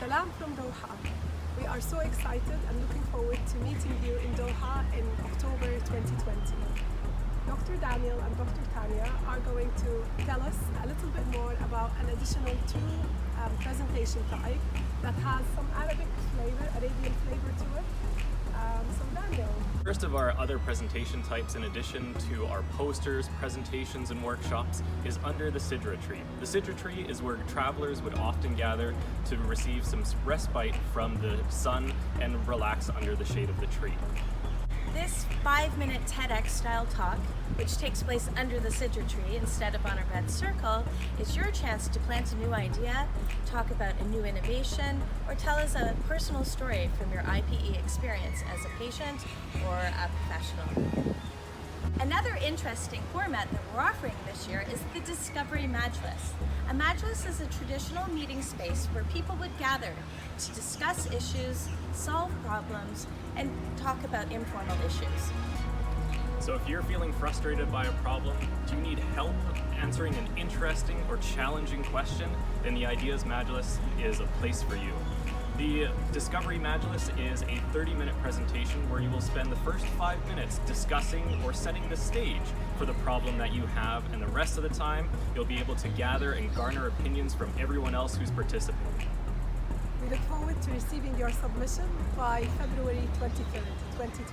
Salam from Doha. We are so excited and looking forward to meeting you in Doha in October 2020. Dr. Daniel and Dr. Tanya are going to tell us a little bit more about an additional two presentation type that has some Arabian flavor to it. So Daniel. First of our other presentation types, in addition to our posters, presentations, and workshops, is under the Sidra tree. The Sidra tree is where travelers would often gather to receive some respite from the sun and relax under the shade of the tree. This 5-minute TEDx style talk, which takes place under the Sidra tree instead of on a red circle, is your chance to plant a new idea, talk about a new innovation, or tell us a personal story from your IPE experience as a patient or a professional. Another interesting format that we're offering this year is the Discovery Majlis. A Majlis is a traditional meeting space where people would gather to discuss issues, solve problems, and talk about informal issues. So if you're feeling frustrated by a problem, do you need help answering an interesting or challenging question, then the Ideas Majlis is a place for you. The Discovery Majlis is a 30-minute presentation where you will spend the first 5 minutes discussing or setting the stage for the problem that you have, and the rest of the time you'll be able to gather and garner opinions from everyone else who's participating. We look forward to receiving your submission by February 23rd, 2020.